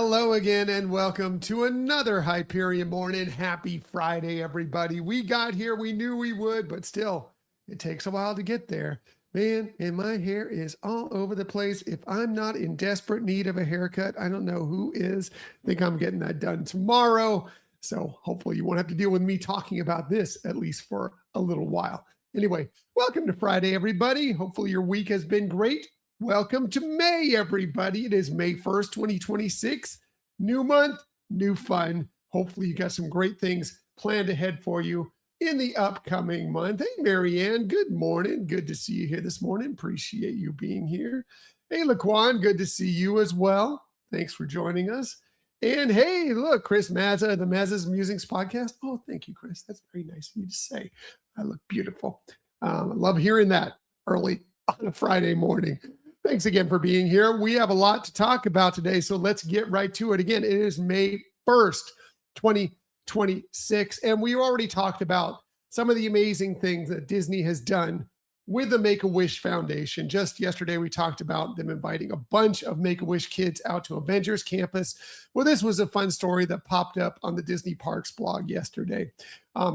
Hello again and welcome to another Hyperion Morning. Happy Friday, everybody. We got here, we knew we would, but still, it takes a while to get there. Man, and my hair is all over the place. If I'm not in desperate need of a haircut, I don't know who is. I think I'm getting that done tomorrow. So hopefully you won't have to deal with me talking about this at least for a little while. Anyway, welcome to Friday, everybody. Hopefully your week has been great. Welcome to May, everybody. It is May 1st, 2026. New month, new fun. Hopefully you got some great things planned ahead for you in the upcoming month. Hey, Marianne, good morning. Good to see you here this morning. Appreciate you being here. Hey, Laquan, good to see you as well. Thanks for joining us. And hey, look, Chris Mazza, the Mazza's Musings podcast. Oh, thank you, Chris. That's very nice of you to say. I look beautiful. I love hearing that early on a Friday morning. Thanks again for being here. We have a lot to talk about today, so let's get right to it. Again, it is May 1st, 2026, and we already talked about some of the amazing things that Disney has done with the Make-A-Wish Foundation. Just yesterday, we talked about them inviting a bunch of Make-A-Wish kids out to Avengers Campus. Well, this was a fun story that popped up on the Disney Parks blog yesterday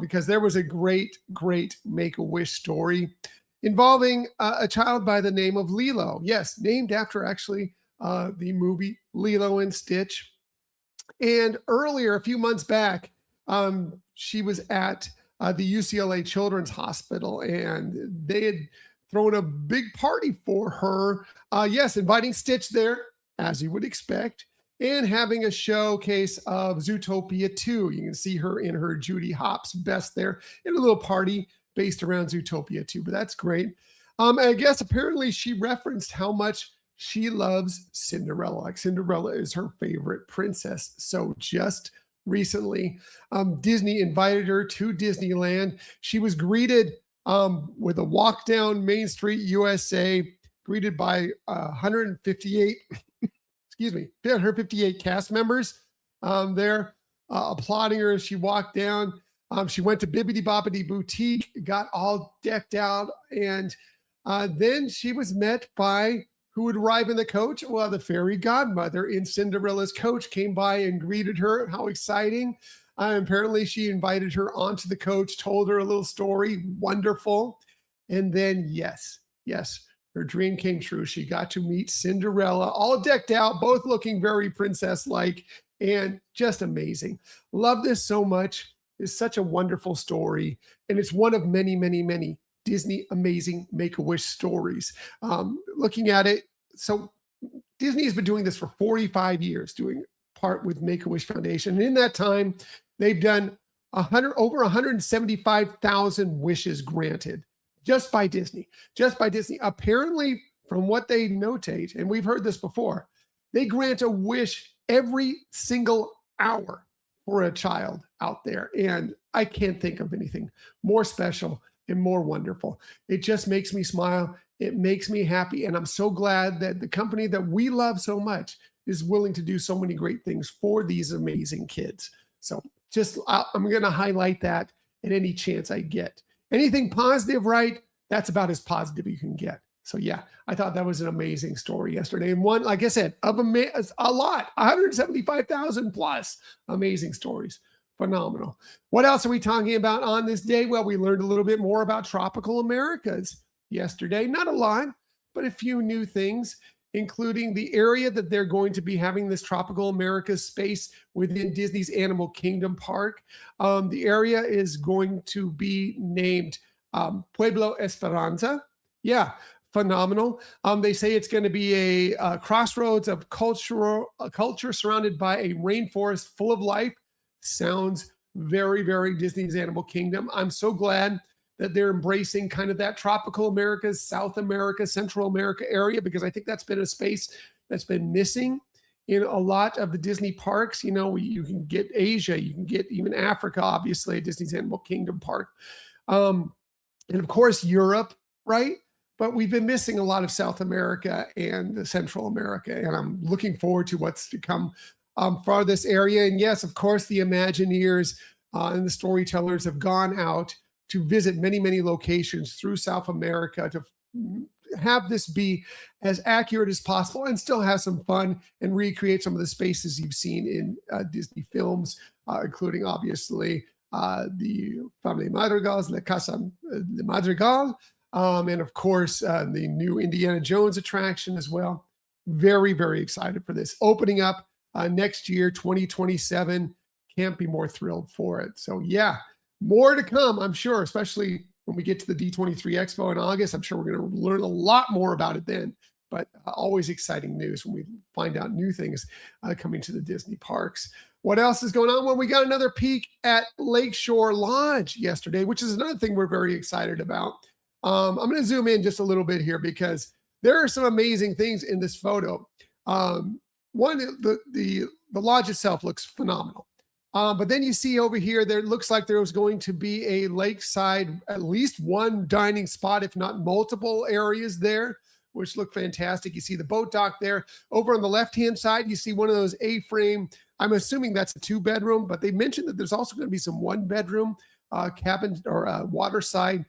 because there was a great Make-A-Wish story involving a child by the name of Lilo. Yes, named after actually the movie Lilo and Stitch. And earlier, a few months back, she was at the UCLA Children's Hospital, and they had thrown a big party for her. Yes, inviting Stitch there, as you would expect, and having a showcase of Zootopia 2. You can see her in her Judy Hopps best there in a little party based around Zootopia 2, but that's great. I guess apparently she referenced how much she loves Cinderella. Like Cinderella is her favorite princess. So just recently, Disney invited her to Disneyland. She was greeted with a walk down Main Street, USA, greeted by 158, 158 cast members there applauding her as she walked down. She went to Bibbidi Bobbidi Boutique, got all decked out, and then she was met by who would arrive in the coach? Well, the fairy godmother in Cinderella's coach came by and greeted her. How exciting. Apparently, she invited her onto the coach, told her a little story. Wonderful. And then, yes, her dream came true. She got to meet Cinderella, all decked out, both looking very princess-like, and just amazing. Love this so much. It's such a wonderful story, and it's one of many Disney amazing Make-A-Wish stories. Looking at it, so Disney has been doing this for 45 years, doing part with Make-A-Wish Foundation. And in that time, they've done over 175,000 wishes granted just by Disney. Apparently, from what they notate, and we've heard this before, they grant a wish every single hour for a child out there. And I can't think of anything more special and more wonderful. It just makes me smile. It makes me happy. And I'm so glad that the company that we love so much is willing to do so many great things for these amazing kids. So I'm going to highlight that at any chance I get. Anything positive, right? That's about as positive you can get. So yeah, I thought that was an amazing story yesterday. And one, like I said, of a lot, 175,000 plus amazing stories. Phenomenal. What else are we talking about on this day? Well, we learned a little bit more about tropical Americas yesterday. Not a lot, but a few new things, including the area that they're going to be having this tropical Americas space within Disney's Animal Kingdom Park. The area is going to be named Pueblo Esperanza. Yeah, phenomenal. They say it's going to be a crossroads of culture surrounded by a rainforest full of life. Sounds very Disney's Animal Kingdom. I'm so glad that they're embracing kind of that tropical America, South America, Central America area, because I think that's been a space that's been missing in a lot of the Disney parks. You know, you can get Asia, you can get even Africa, obviously, at Disney's Animal Kingdom Park. And of course, Europe, right? But we've been missing a lot of South America and Central America, and I'm looking forward to what's to come for this area. And yes, of course, the Imagineers and the storytellers have gone out to visit many locations through South America to have this be as accurate as possible and still have some fun and recreate some of the spaces you've seen in Disney films, including obviously the Family Madrigals, La Casa de Madrigal, and of course the new Indiana Jones attraction as well. Very, very excited for this. Opening up next year, 2027. Can't be more thrilled for it. So yeah, more to come, I'm sure, especially when we get to the D23 Expo in August. I'm sure we're going to learn a lot more about it then. But always exciting news when we find out new things coming to the Disney parks. What else is going on? Well, we got another peek at Lakeshore Lodge yesterday, which is another thing we're very excited about. I'm going to zoom in just a little bit here because there are some amazing things in this photo. One, the lodge itself looks phenomenal. But then you see over here, there looks like there was going to be a lakeside, at least one dining spot, if not multiple areas there, which look fantastic. You see the boat dock there. Over on the left-hand side, you see one of those A-frame, I'm assuming that's a 2-bedroom, but they mentioned that there's also going to be some 1-bedroom cabin or waterside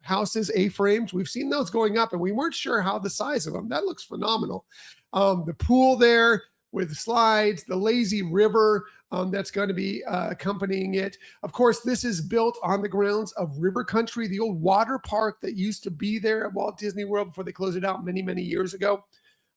houses, A-frames. We've seen those going up, and we weren't sure how the size of them. That looks phenomenal. The pool there with slides, the lazy river that's going to be accompanying it. Of course, this is built on the grounds of River Country, the old water park that used to be there at Walt Disney World before they closed it out many, many years ago.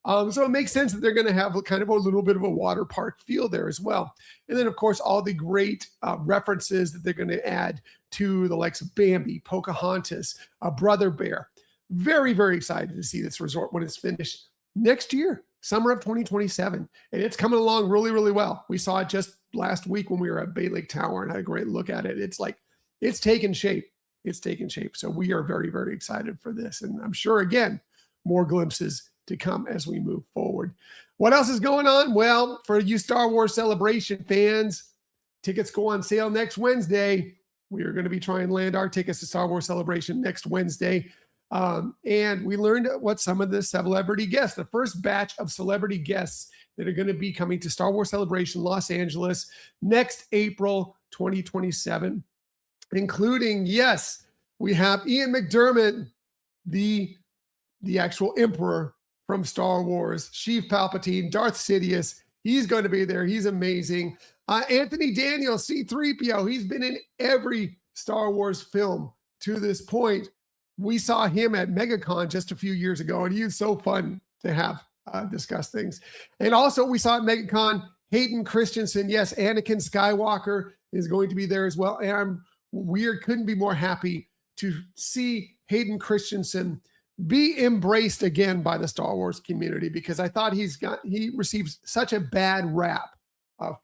So it makes sense that they're going to have kind of a little bit of a water park feel there as well. And then, of course, all the great references that they're going to add to the likes of Bambi, Pocahontas, Brother Bear. Very, very excited to see this resort when it's finished next year, summer of 2027. And it's coming along really, really well. We saw it just last week when we were at Bay Lake Tower and had a great look at it. It's like, it's taken shape. It's taken shape. So we are very, very excited for this. And I'm sure, again, more glimpses to come as we move forward. What else is going on? Well, for you Star Wars Celebration fans, tickets go on sale next Wednesday. We are going to be trying to land our tickets to Star Wars Celebration next Wednesday. And we learned what some of the celebrity guests, the first batch of celebrity guests that are going to be coming to Star Wars Celebration Los Angeles next April 2027, including, yes, we have Ian McDermott, the actual emperor from Star Wars, Sheev Palpatine, Darth Sidious. He's going to be there. He's amazing. Anthony Daniels, C-3PO. He's been in every Star Wars film to this point. We saw him at MegaCon just a few years ago, and he was so fun to have discuss things. And also we saw at MegaCon, Hayden Christensen. Yes, Anakin Skywalker is going to be there as well. And couldn't be more happy to see Hayden Christensen be embraced again by the Star Wars community, because I thought he receives such a bad rap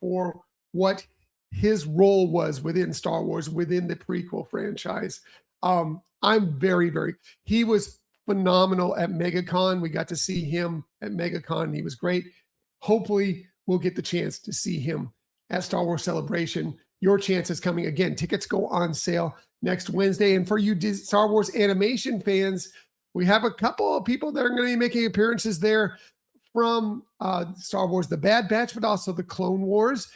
for what his role was within Star Wars, within the prequel franchise. I'm he was phenomenal at MegaCon. We got to see him at MegaCon. He was great. Hopefully we'll get the chance to see him at Star Wars Celebration. Your chance is coming. Again, tickets go on sale next Wednesday. And for you Star Wars animation fans, we have a couple of people that are going to be making appearances there from Star Wars The Bad Batch, but also the Clone Wars.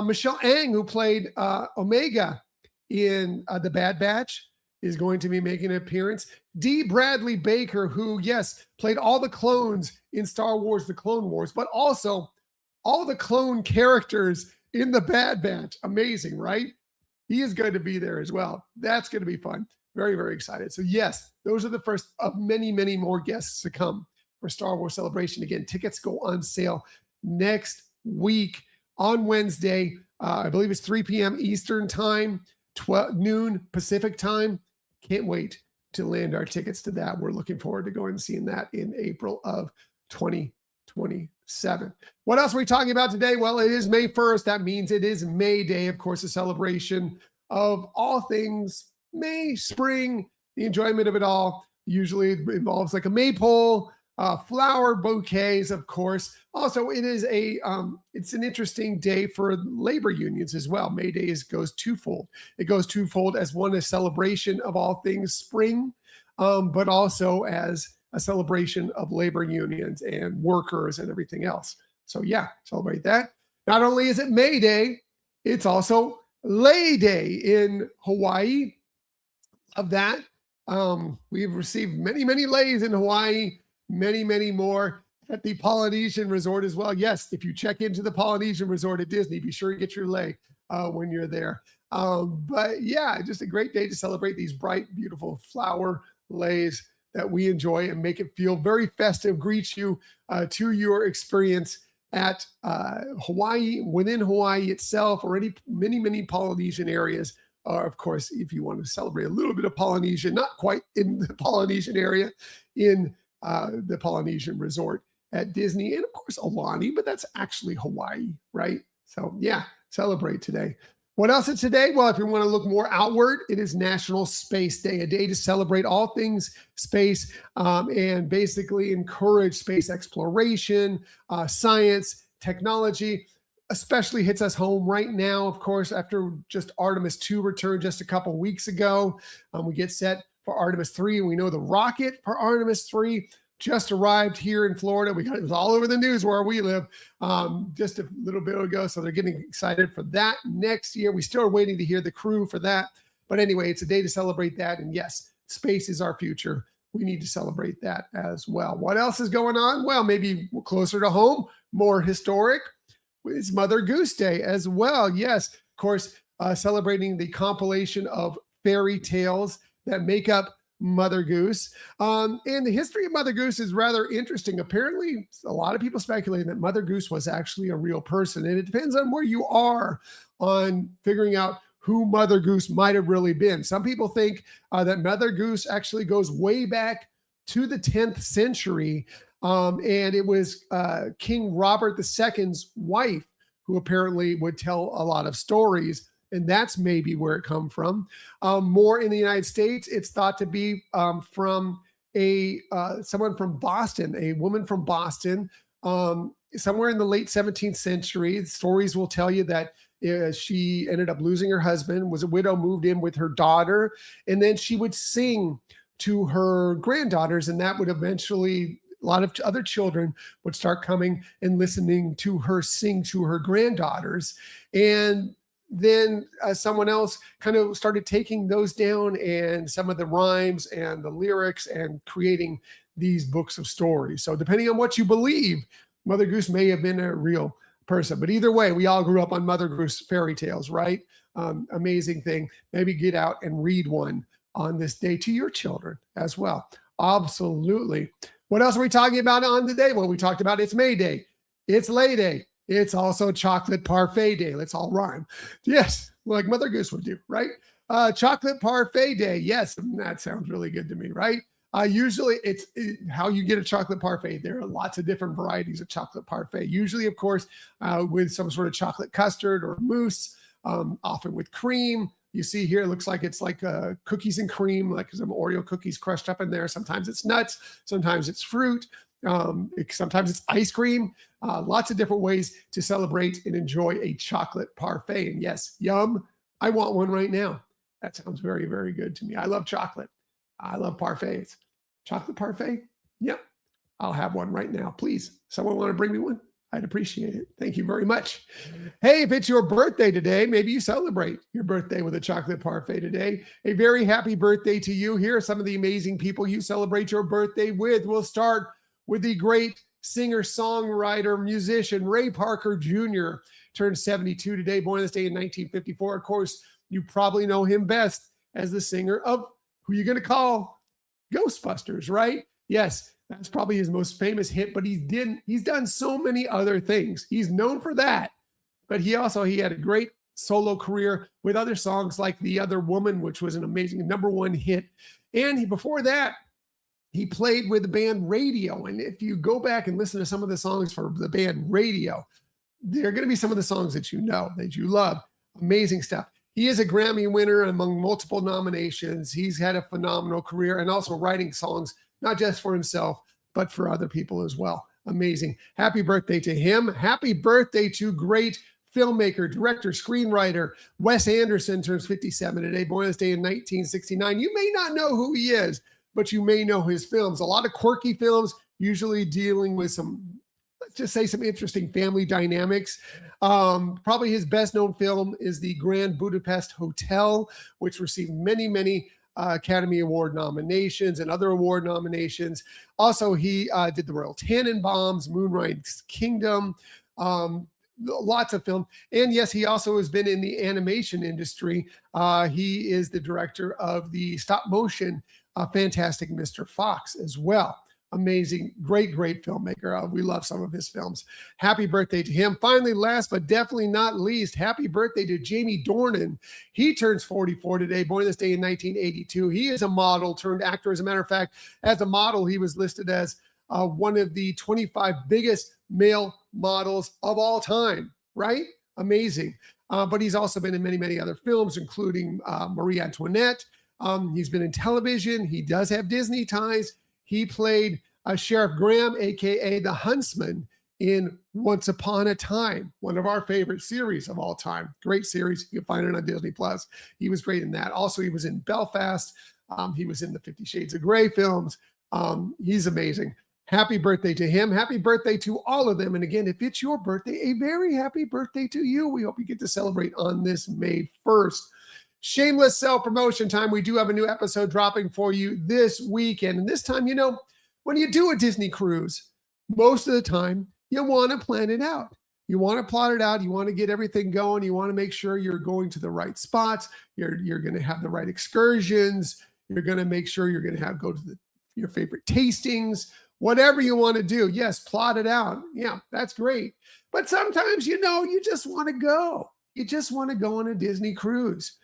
Michelle Ang, who played Omega in The Bad Batch, is going to be making an appearance. D. Bradley Baker, who, yes, played all the clones in Star Wars The Clone Wars, but also all the clone characters in The Bad Batch. Amazing, right? He is going to be there as well. That's going to be fun. Very, very excited. So yes, those are the first of many, many more guests to come for Star Wars Celebration. Again, tickets go on sale next week on Wednesday. I believe it's 3 p.m. Eastern time, 12 noon Pacific time. Can't wait to land our tickets to that. We're looking forward to going and seeing that in April of 2027. What else are we talking about today? Well, it is May 1st. That means it is May Day, of course, a celebration of all things May, spring, the enjoyment of it all. Usually it involves like a maypole, flower bouquets, of course. Also, it is it's an interesting day for labor unions as well. May Day goes twofold. It goes twofold as one, a celebration of all things spring, but also as a celebration of labor unions and workers and everything else. So yeah, celebrate that. Not only is it May Day, it's also Lay Day in Hawaii. Of that. We've received many, many leis in Hawaii, many, many more at the Polynesian Resort as well. Yes, if you check into the Polynesian Resort at Disney, be sure to get your lei when you're there. But yeah, just a great day to celebrate these bright, beautiful flower leis that we enjoy and make it feel very festive, greet you to your experience at Hawaii, within Hawaii itself, or any many, many Polynesian areas. Of course, if you want to celebrate a little bit of Polynesia, not quite in the Polynesian area, in the Polynesian Resort at Disney, and of course, Aulani, but that's actually Hawaii, right? So yeah, celebrate today. What else is today? Well, if you want to look more outward, it is National Space Day, a day to celebrate all things space and basically encourage space exploration, science, technology. Especially hits us home right now, of course, after just Artemis 2 returned just a couple weeks ago. We get set for Artemis 3, and we know the rocket for Artemis 3 just arrived here in Florida. It was all over the news where we live just a little bit ago. So they're getting excited for that next year. We still are waiting to hear the crew for that. But anyway, it's a day to celebrate that. And yes, space is our future. We need to celebrate that as well. What else is going on? Well, maybe closer to home, more historic. It's Mother Goose Day as well. Yes, of course, celebrating the compilation of fairy tales that make up Mother Goose. And the history of Mother Goose is rather interesting. Apparently, a lot of people speculating that Mother Goose was actually a real person. And it depends on where you are on figuring out who Mother Goose might have really been. Some people think that Mother Goose actually goes way back to the 10th century. And it was King Robert II's wife who apparently would tell a lot of stories. And that's maybe where it come from. More in the United States, it's thought to be from someone from Boston, a woman from Boston, somewhere in the late 17th century. Stories will tell you that she ended up losing her husband, was a widow, moved in with her daughter, and then she would sing to her granddaughters, and that would eventually, a lot of other children would start coming and listening to her sing to her granddaughters. And then someone else kind of started taking those down and some of the rhymes and the lyrics and creating these books of stories. So depending on what you believe, Mother Goose may have been a real person. But either way, we all grew up on Mother Goose fairy tales, right? Amazing thing. Maybe get out and read one on this day to your children as well. Absolutely. What else are we talking about on today? Well, we talked about it's May Day. It's Lei Day. It's also Chocolate Parfait Day. Let's all rhyme. Yes, like Mother Goose would do, right? Chocolate Parfait Day. Yes, that sounds really good to me, right? Usually it's how you get a chocolate parfait. There are lots of different varieties of chocolate parfait. Usually, of course, with some sort of chocolate custard or mousse, often with cream. You see here, it looks like it's like cookies and cream, like some Oreo cookies crushed up in there. Sometimes it's nuts. Sometimes it's fruit. Sometimes it's ice cream. Lots of different ways to celebrate and enjoy a chocolate parfait. And yes, yum. I want one right now. That sounds very, very good to me. I love chocolate. I love parfaits. Chocolate parfait? Yep. I'll have one right now. Please. Someone want to bring me one? I'd appreciate it. Thank you very much. Hey, if it's your birthday today, maybe you celebrate your birthday with a chocolate parfait today. A very happy birthday to you. Here are some of the amazing people you celebrate your birthday with. We'll start with the great singer, songwriter, musician, Ray Parker Jr. turned 72 today, born this day in 1954. Of course, you probably know him best as the singer of who you going to call Ghostbusters, right? Yes, that's probably his most famous hit, but he's done so many other things. He's known for that, but he had a great solo career with other songs like The Other Woman, which was an amazing #1 hit. And before that, he played with the band Radio. And if you go back and listen to some of the songs for the band Radio, they're going to be some of the songs that you know, that you love. Amazing stuff. He is a Grammy winner among multiple nominations. He's had a phenomenal career and also writing songs, not just for himself, but for other people as well. Amazing. Happy birthday to him. Happy birthday to great filmmaker, director, screenwriter, Wes Anderson turns 57 today, born this day in 1969. You may not know who he is, but you may know his films. A lot of quirky films, usually dealing with some, let's just say, some interesting family dynamics. Probably his best known film is The Grand Budapest Hotel, which received many, many Academy Award nominations and other award nominations. Also, he did the Royal Tannenbaums, Moonrise Kingdom, lots of film. And yes, he also has been in the animation industry. He is the director of the stop motion Fantastic Mr. Fox as well. Amazing, great filmmaker. We love some of his films. Happy birthday to him. Finally, last but definitely not least, happy birthday to Jamie Dornan. He turns 44 today, born this day in 1982. He is a model turned actor. As a matter of fact, as a model, he was listed as one of the 25 biggest male models of all time, right? Amazing. But he's also been in many other films, including Marie Antoinette. He's been in television. He does have Disney ties. He played Sheriff Graham, aka the Huntsman, in Once Upon a Time, one of our favorite series of all time. Great series. You can find it on Disney Plus. He was great in that. Also, he was in Belfast. He was in the 50 Shades of Grey films. He's amazing. Happy birthday to him. Happy birthday to all of them. And again, if it's your birthday, a very happy birthday to you. We hope you get to celebrate on this May 1st. Shameless self-promotion time. We do have a new episode dropping for you this weekend. And this time, when you do a Disney cruise, most of the time, you want to plan it out. You want to plot it out. You want to get everything going. You want to make sure you're going to the right spots. You're going to have the right excursions. You're going to make sure you're going to go to your favorite tastings, whatever you want to do. Yes, plot it out. Yeah, that's great. But sometimes, you just want to go. You just want to go on a Disney cruise.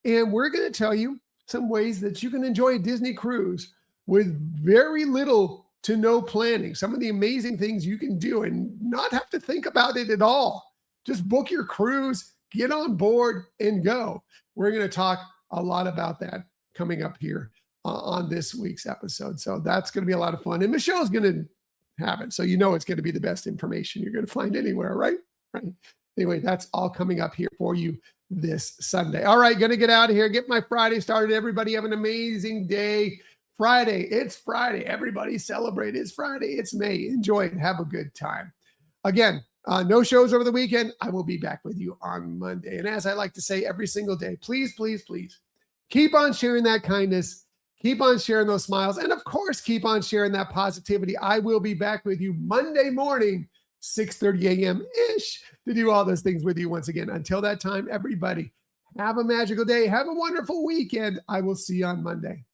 And we're going to tell you some ways that you can enjoy a Disney cruise with very little to no planning. Some of the amazing things you can do and not have to think about it at all. Just book your cruise, get on board, and go. We're going to talk a lot about that coming up here on this week's episode. So that's going to be a lot of fun. And Michelle's going to have it. So it's going to be the best information you're going to find anywhere, right? Right. Anyway, that's all coming up here for you this Sunday. All right, going to get out of here. Get my Friday started. Everybody have an amazing day. Friday. It's Friday. Everybody celebrate. It's Friday. It's May. Enjoy it. Have a good time. Again, no shows over the weekend. I will be back with you on Monday. And as I like to say every single day, please, please, please keep on sharing that kindness. Keep on sharing those smiles. And of course, keep on sharing that positivity. I will be back with you Monday morning, 6:30 a.m.-ish, to do all those things with you once again. Until that time, everybody, have a magical day. Have a wonderful weekend. I will see you on Monday.